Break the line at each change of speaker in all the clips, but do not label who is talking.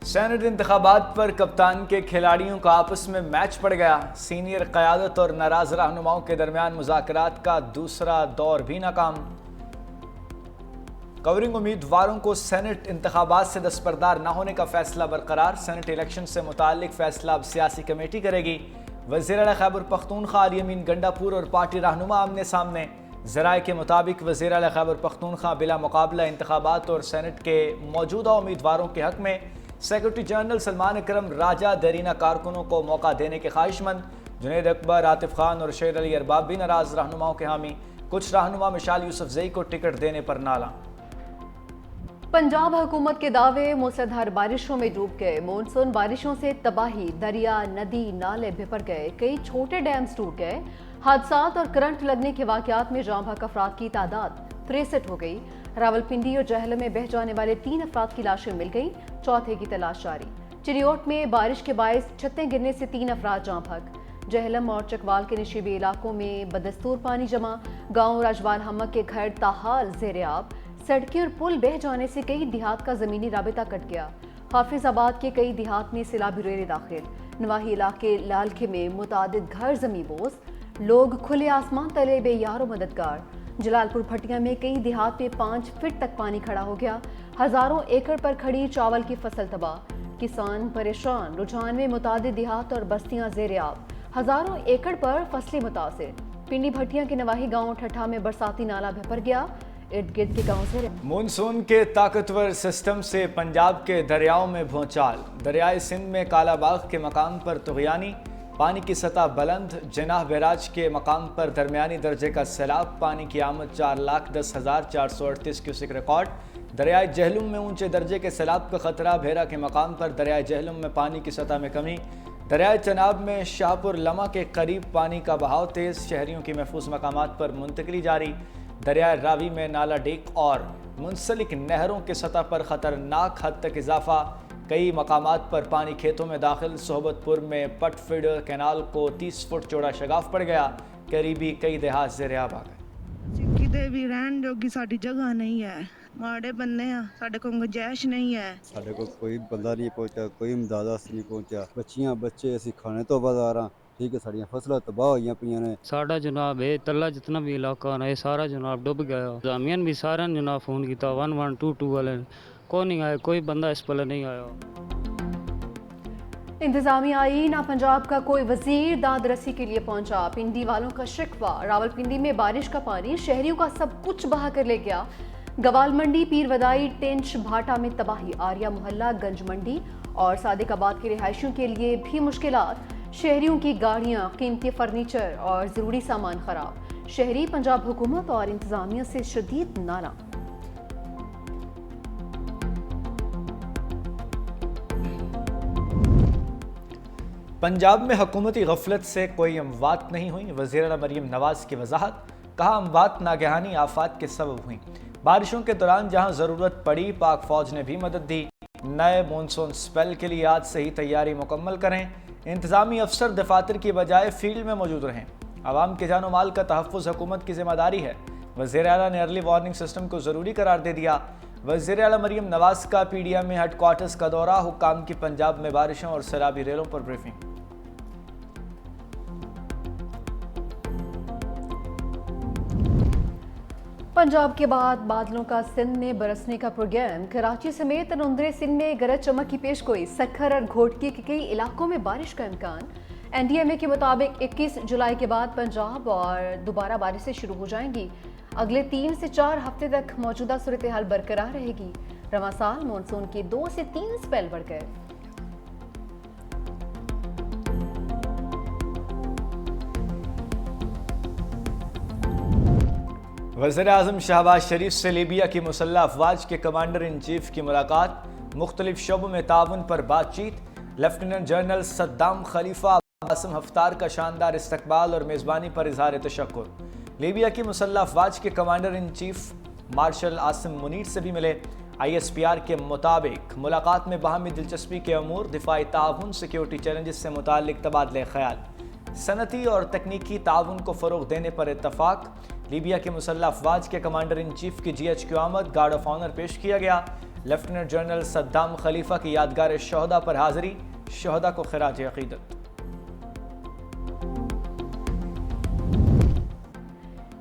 Saint انتخابات پر کپتان کے کھلاڑیوں کا آپس میں میچ پڑ گیا۔ سینئر قیادت اور ناراض رہنماؤں کے درمیان مذاکرات کا دوسرا دور بھی ناکام۔ کورنگ امیدواروں کو سینٹ انتخابات سے دستبردار نہ ہونے کا فیصلہ برقرار۔ سینٹ الیکشن سے متعلق فیصلہ اب سیاسی کمیٹی کرے گی۔ وزیر اعلیٰ خیبر پختونخوا علی امین گنڈا پور اور پارٹی رہنما آمنے سامنے۔ ذرائع کے مطابق وزیر اعلیٰ خیبر پختونخوا بلا مقابلہ انتخابات اور سینٹ کے موجودہ امیدواروں کے حق میں سیکرٹری جنرل سلمان اکرم راجہ دیرینہ کارکنوں کو موقع دینے کے خواہش مند۔ جنید اکبر، عاطف خان اور شیر علی ارباب بھی ناراض رہنماؤں کے حامی۔ کچھ رہنما مشال یوسفزئی کو ٹکٹ دینے پر نالاں۔
پنجاب حکومت کے دعوے موسلادھار بارشوں میں ڈوب گئے۔ مونسون بارشوں سے تباہی، دریا، ندی، نالے بھر گئے، کئی چھوٹے ڈیمز ٹوٹ گئے۔ حادثات اور کرنٹ لگنے کے واقعات میں جاں بحق افراد کی تعداد 63 ہو گئی۔ راولپنڈی اور جہلم میں بہہ جانے والے 3 افراد کی لاشیں مل گئیں، چوتھے کی تلاش جاری۔ چریوٹ میں بارش کے باعث چھتیں گرنے سے 3 افراد جاں بحق۔ جہلم اور چکوال کے نشیبی علاقوں میں بدستور پانی جمع، گاؤں راجوال ہمک کے گھر تاحال زیر آب۔ سڑکیں اور پل بہہ جانے سے کئی دیہات کا زمینی رابطہ کٹ گیا۔ حافظ آباد کے کئی دیہات میں سیلابی ریلیں داخل۔ نواحی علاقے لال قلعے میں متعدد گھر زمیں بوس، لوگ کھلے آسمان تلے بے یار و مددگار۔ جلال پور بھٹیاں میں کئی دیہات میں 5 فٹ تک پانی کھڑا ہو گیا۔ ہزاروں ایکڑ پر کھڑی چاول کی فصل تباہ، کسان پریشان۔ رجحان میں متعدد دیہات اور بستیاں زیر آب، ہزاروں ایکڑ پر فصلیں متاثر۔ پنڈی بھٹیاں کے نواحی گاؤں ٹھٹھا میں برساتی نالہ بھر گیا، ارد گرد کے گاؤں سے
مونسون کے طاقتور سسٹم سے پنجاب کے دریاؤں میں بھونچال۔ دریائے سندھ میں کالا باغ کے مقام پر طغیانی، پانی کی سطح بلند۔ جناح بیراج کے مقام پر درمیانی درجے کا سیلاب، پانی کی آمد 4,10,438 کیوسک ریکارڈ۔ دریائے جہلم میں اونچے درجے کے سیلاب کا خطرہ، بھیرا کے مقام پر دریائے جہلم میں پانی کی سطح میں کمی۔ دریائے چناب میں شاہپور لمہ کے قریب پانی کا بہاؤ تیز، شہریوں کی محفوظ مقامات پر منتقلی جاری۔ دریائے راوی میں نالا ڈیک اور منسلک نہروں کی سطح پر خطرناک حد تک اضافہ، کئی مقامات پر پانی کھیتوں میں داخل۔ صحبت پور میں پٹ فیڈر کینال کو 30 فٹ چوڑا شگاف پڑ گیا، قریبی کئی دیہات زیر آب آ گئے۔
کدے بھی رہن جوگی ساڈی جگہ نہیں ہے، ماڑے بننے ہیں، ساڈے کو گنجائش نہیں ہے۔
ساڈے کو کوئی بندہ نہیں پہنچا، کوئی امداد نہیں پہنچا۔ بچیاں بچے اسی کھانے تو بازار ہاں، ٹھیک ہے، ساڑیاں فصلیں تباہ ہوئی پئی نے۔
ساڈا جناب ہے تلا جتنا بھی علاقہ ہے سارا جناب ڈوب گیا۔ زمین بھی سارا جناب فون کیتا 1122 والے کوئی نہیں آیا، کوئی بندہ اس پل نہیں آیا۔
انتظامیہ آئی نہ پنجاب کا کوئی وزیر داد رسی کے لیے پہنچا۔ پنڈی والوں کا شکوہ، راولپنڈی میں بارش کا پانی شہریوں کا سب کچھ بہا کر لے گیا۔ گوال منڈی، پیر ودائی، ٹینچ بھاٹا میں تباہی، آریہ محلہ، گنج منڈی اور صادق آباد کے رہائشیوں کے لیے بھی مشکلات۔ شہریوں کی گاڑیاں، قیمتی فرنیچر اور ضروری سامان خراب۔ شہری پنجاب حکومت اور انتظامیہ سے شدید ناراض۔
پنجاب میں حکومتی غفلت سے کوئی اموات نہیں ہوئی، وزیر اعلیٰ مریم نواز کی وضاحت۔ کہا اموات ناگہانی آفات کے سبب ہوئیں۔ بارشوں کے دوران جہاں ضرورت پڑی پاک فوج نے بھی مدد دی۔ نئے مونسون سپیل کے لیے آج سے ہی تیاری مکمل کریں۔ انتظامی افسر دفاتر کی بجائے فیلڈ میں موجود رہیں۔ عوام کے جان و مال کا تحفظ حکومت کی ذمہ داری ہے۔ وزیر اعلیٰ نے ارلی وارننگ سسٹم کو ضروری قرار دے دیا۔ وزیر اعلیٰ مریم نواز کا پی ڈی ایم میں ہیڈ کوارٹرز کا دورہ، حکام کی پنجاب میں بارشوں اور سیلابی ریلوں پر بریفنگ۔
پنجاب کے بعد بادلوں کا سندھ میں برسنے کا پروگرام۔ کراچی سمیت نندرے سندھ میں گرج چمک کی پیش گوئی، سکھر اور گھوٹکی کے کئی علاقوں میں بارش کا امکان۔ این ڈی ایم اے کے مطابق 21 جولائی کے بعد پنجاب اور دوبارہ بارشیں شروع ہو جائیں گی۔ اگلے 3 سے 4 ہفتے تک موجودہ صورتحال برقرار رہے گی۔ رواں سال مونسون کے 2 سے 3 سپیل بڑھ گئے۔
وزیر اعظم شہباز شریف سے لیبیا کی مسلح افواج کے کمانڈر ان چیف کی ملاقات، مختلف شعبوں میں تعاون پر بات چیت۔ لیفٹیننٹ جنرل صدام خلیفہ عاصم حفتار کا شاندار استقبال اور میزبانی پر اظہار تشکر۔ لیبیا کی مسلح افواج کے commander in chief marshal Asim Munir سے بھی ملے۔ آئی ایس پی آر کے مطابق ملاقات میں باہمی دلچسپی کے امور، دفاعی تعاون، سیکیورٹی چیلنجز سے متعلق تبادلہ خیال، صنعتی اور تکنیکی تعاون کو فروغ دینے پر اتفاق۔ لیبیا کے مسلح افواج کے کمانڈر ان چیف کی جی ایچ کیو آمد، گارڈ آف آنر پیش کیا گیا۔ لیفٹیننٹ جنرل صدام خلیفہ کی یادگار شہداء پر حاضری، شہداء کو خراج عقیدت۔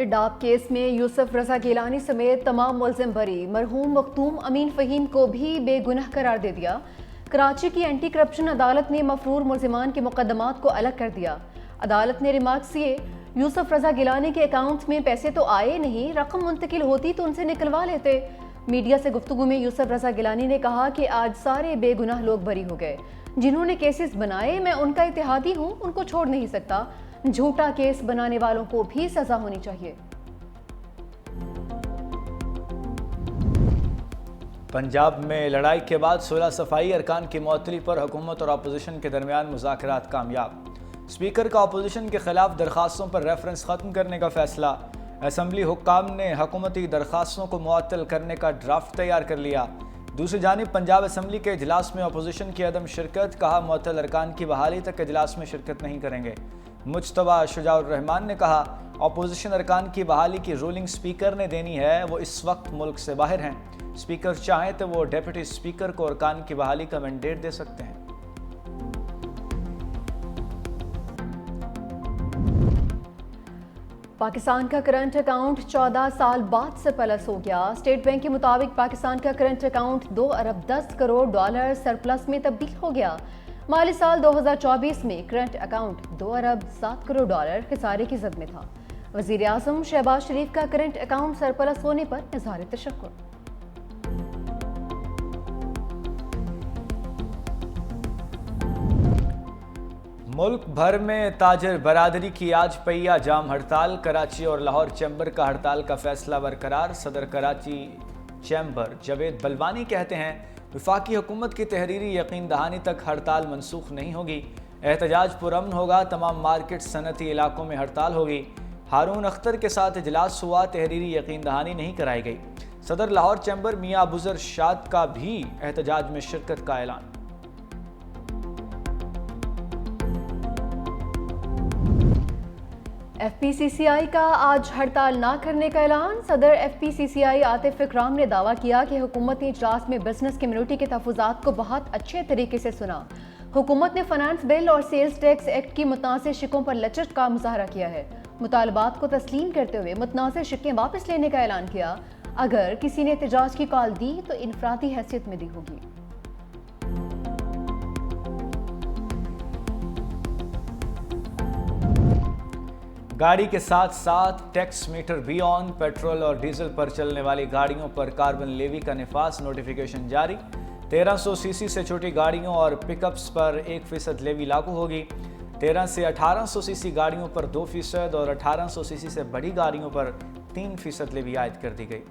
ڈاپ کیس میں یوسف رضا گیلانی سمیت تمام ملزم بری، مرحوم مختوم امین فہیم کو بھی بے گناہ قرار دے دیا۔ کراچی کی اینٹی کرپشن عدالت نے مفرور ملزمان کے مقدمات کو الگ کر دیا۔ عدالت نے ریمارکس کیے، یوسف رضا گیلانی کے اکاؤنٹ میں پیسے تو آئے نہیں، رقم منتقل ہوتی تو ان سے نکلوا لیتے۔ میڈیا سے گفتگو میں یوسف رضا گیلانی نے کہا کہ آج سارے بے گناہ لوگ بری ہو گئے، جنہوں نے کیسز بنائے میں ان کا اتحادی ہوں، ان کو چھوڑ نہیں سکتا۔ جھوٹا کیس بنانے والوں کو بھی سزا ہونی چاہیے۔
پنجاب میں لڑائی کے بعد صلح صفائی ارکان کی معطلی پر حکومت اور اپوزیشن کے درمیان مذاکرات کامیاب۔ اسپیکر کا اپوزیشن کے خلاف درخواستوں پر ریفرنس ختم کرنے کا فیصلہ۔ اسمبلی حکام نے حکومتی درخواستوں کو معطل کرنے کا ڈرافٹ تیار کر لیا۔ دوسری جانب پنجاب اسمبلی کے اجلاس میں اپوزیشن کی عدم شرکت، کہا معطل ارکان کی بحالی تک اجلاس میں شرکت نہیں کریں گے۔ مجتبیٰ شجاع الرحمان نے کہا اپوزیشن ارکان کی بحالی کی رولنگ اسپیکر نے دینی ہے، وہ اس وقت ملک سے باہر ہیں، اسپیکر چاہیں تو وہ ڈیپٹی اسپیکر کو ارکان کی بحالی کا مینڈیٹ دے سکتے ہیں۔
پاکستان کا کرنٹ اکاؤنٹ 14 سال بعد سے پلس ہو گیا۔ اسٹیٹ بینک کے مطابق پاکستان کا کرنٹ اکاؤنٹ 2 ارب 10 کروڑ ڈالر سرپلس میں تبدیل ہو گیا۔ مالی سال 2024 میں کرنٹ اکاؤنٹ 2 ارب 7 کروڑ ڈالر خسارے کی زد میں تھا۔ وزیر اعظم شہباز شریف کا کرنٹ اکاؤنٹ سرپلس ہونے پر اظہار تشکر۔
ملک بھر میں تاجر برادری کی آج پہیا جام ہڑتال، کراچی اور لاہور چیمبر کا ہڑتال کا فیصلہ برقرار۔ صدر کراچی چیمبر جاوید بلوانی کہتے ہیں وفاقی حکومت کی تحریری یقین دہانی تک ہڑتال منسوخ نہیں ہوگی، احتجاج پرامن ہوگا، تمام مارکیٹ صنعتی علاقوں میں ہڑتال ہوگی۔ ہارون اختر کے ساتھ اجلاس ہوا، تحریری یقین دہانی نہیں کرائی گئی۔ صدر لاہور چیمبر میاں ابوذر شاد کا بھی احتجاج میں شرکت کا اعلان۔
ایف پی سی سی آئی کا آج ہڑتال نہ کرنے کا اعلان۔ صدر ایف پی سی سی آئی عاطف اکرام نے دعویٰ کیا کہ حکومت نے اجلاس میں بزنس کمیونٹی کے تحفظات کو بہت اچھے طریقے سے سنا۔ حکومت نے فنانس بل اور سیلز ٹیکس ایکٹ کی متنازع شقوں پر لچک کا مظاہرہ کیا ہے۔ مطالبات کو تسلیم کرتے ہوئے متنازع شقیں واپس لینے کا اعلان کیا۔ اگر کسی نے احتجاج کی کال دی تو انفرادی حیثیت میں دی ہوگی۔
گاڑی کے ساتھ ساتھ ٹیکس میٹر بھی آن، پیٹرول اور ڈیزل پر چلنے والی گاڑیوں پر کاربن لیوی کا نفاذ، نوٹیفیکیشن جاری۔ 1300 سی سی سے چھوٹی گاڑیوں اور پک اپس پر 1% لیوی لاگو ہوگی۔ 13 سے 1800 سی سی گاڑیوں پر 2% اور 1800 سی سی سے بڑی گاڑیوں پر 3% لیوی عائد کر دی گئی۔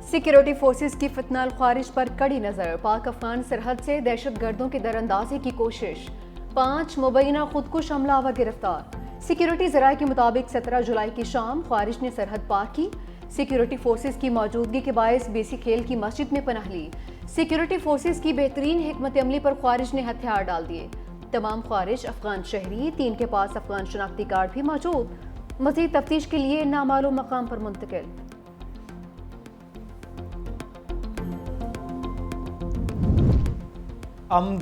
سیکیورٹی فورسز کی فتنہ الخوارج پر کڑی نظر، پاک افغان سرحد سے دہشت گردوں کی در اندازی کی کوشش، 5 مبینہ خودکش حملہ آور گرفتار۔ سیکیورٹی ذرائع کے مطابق 17 جولائی کی شام خوارج نے سرحد پار کی۔ سیکیورٹی فورسز کی موجودگی کے باعث بیسی کھیل کی مسجد میں پناہ لی۔ سیکیورٹی فورسز کی بہترین حکمت عملی پر خوارج نے ہتھیار ڈال دیے۔ تمام خوارج افغان شہری، 3 کے پاس افغان شناختی کارڈ بھی موجود، مزید تفتیش کے لیے نامعلوم مقام پر منتقل۔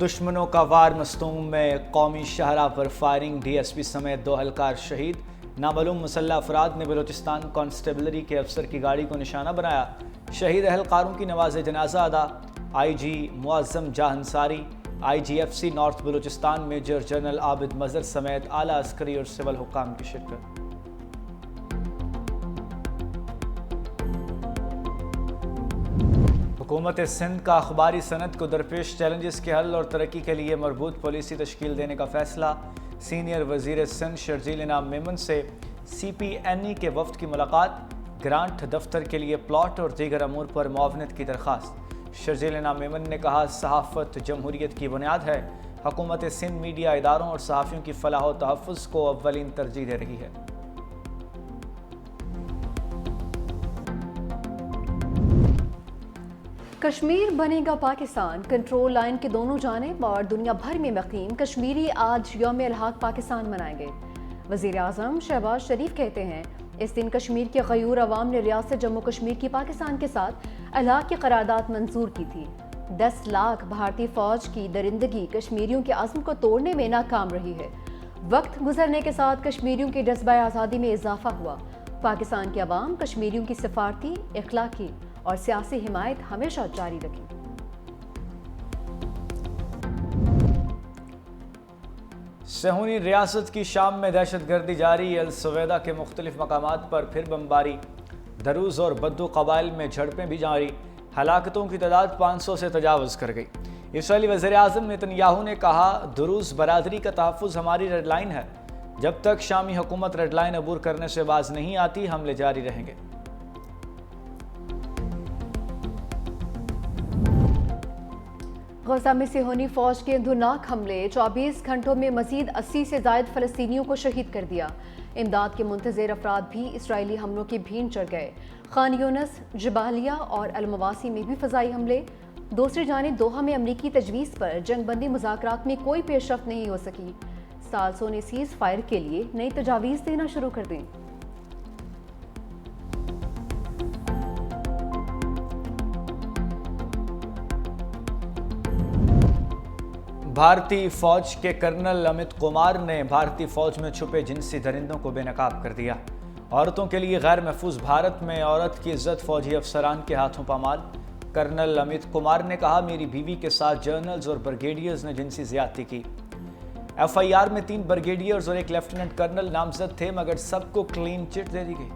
دشمنوں کا وار مستونگ میں قومی شاہراہ پر فائرنگ، ڈی ایس پی سمیت 2 اہلکار شہید۔ نامعلوم مسلح افراد نے بلوچستان کانسٹیبلری کے افسر کی گاڑی کو نشانہ بنایا۔ شہید اہلکاروں کی نماز جنازہ ادا۔ I G Moazzam Jah Ansari, I G F C North Balochistan Major General Abid Mazhar سمیت اعلیٰ عسکری اور سول حکام کی شرکت۔ حکومت سندھ کا اخباری صنعت کو درپیش چیلنجز کے حل اور ترقی کے لیے مربوط پالیسی تشکیل دینے کا فیصلہ۔ سینئر وزیر سندھ شرجیل انعام میمن سے سی پی این ای کے وفد کی ملاقات، گرانٹ دفتر کے لیے پلاٹ اور دیگر امور پر معاونت کی درخواست۔ شرجیل انعام میمن نے کہا صحافت جمہوریت کی بنیاد ہے، حکومت سندھ میڈیا اداروں اور صحافیوں کی فلاح و تحفظ کو اولین ترجیح دے رہی ہے۔
کشمیر بنے گا پاکستان، کنٹرول لائن کے دونوں جانب اور دنیا بھر میں مقیم کشمیری آج یوم الحاق پاکستان منائیں گے۔ وزیر اعظم شہباز شریف کہتے ہیں اس دن کشمیر کے غیور عوام نے ریاست جموں کشمیر کی پاکستان کے ساتھ الحاق کی قرارداد منظور کی تھی۔ 10 لاکھ بھارتی فوج کی درندگی کشمیریوں کے عزم کو توڑنے میں ناکام رہی ہے۔ وقت گزرنے کے ساتھ کشمیریوں کے جذبہ آزادی میں اضافہ ہوا۔ پاکستان کے عوام کشمیریوں کی سفارتی، اخلاقی اور سیاسی حمایت ہمیشہ جاری رکھی۔
صہیونی ریاست کی شام میں دہشت گردی جاری، السویدہ کے مختلف مقامات پر پھر بمباری، دروز اور بدو قبائل میں جھڑپیں بھی جاری، ہلاکتوں کی تعداد 500 سے تجاوز کر گئی۔ اسرائیلی وزیر اعظم نتن نے کہا، دروز برادری کا تحفظ ہماری ریڈ لائن ہے، جب تک شامی حکومت ریڈ لائن عبور کرنے سے باز نہیں آتی حملے جاری رہیں گے۔
غزہ میں صہیونی فوج کے اندھوناک حملے 24 گھنٹوں میں مزید 80 سے زائد فلسطینیوں کو شہید کر دیا۔ امداد کے منتظر افراد بھی اسرائیلی حملوں کی بھینٹ چڑھ گئے۔ خان یونس، جبالیہ اور المواسی میں بھی فضائی حملے۔ دوسری جانب دوحہ میں امریکی تجویز پر جنگ بندی مذاکرات میں کوئی پیش رفت نہیں ہو سکی۔ سالسوں نے سیز فائر کے لیے نئی تجاویز دینا شروع کر دیں۔
بھارتی فوج کے کرنل امت کمار نے بھارتی فوج میں چھپے جنسی درندوں کو بے نقاب کر دیا۔ عورتوں کے لیے غیر محفوظ بھارت میں عورت کی عزت فوجی افسران کے ہاتھوں پامال۔ کرنل امت کمار نے کہا، میری بیوی کے ساتھ جنرلز اور برگیڈیئرز نے جنسی زیادتی کی۔ ایف آئی آر میں 3 برگیڈیئرز اور 1 لیفٹیننٹ کرنل نامزد تھے، مگر سب کو کلین چٹ دے دی گئی۔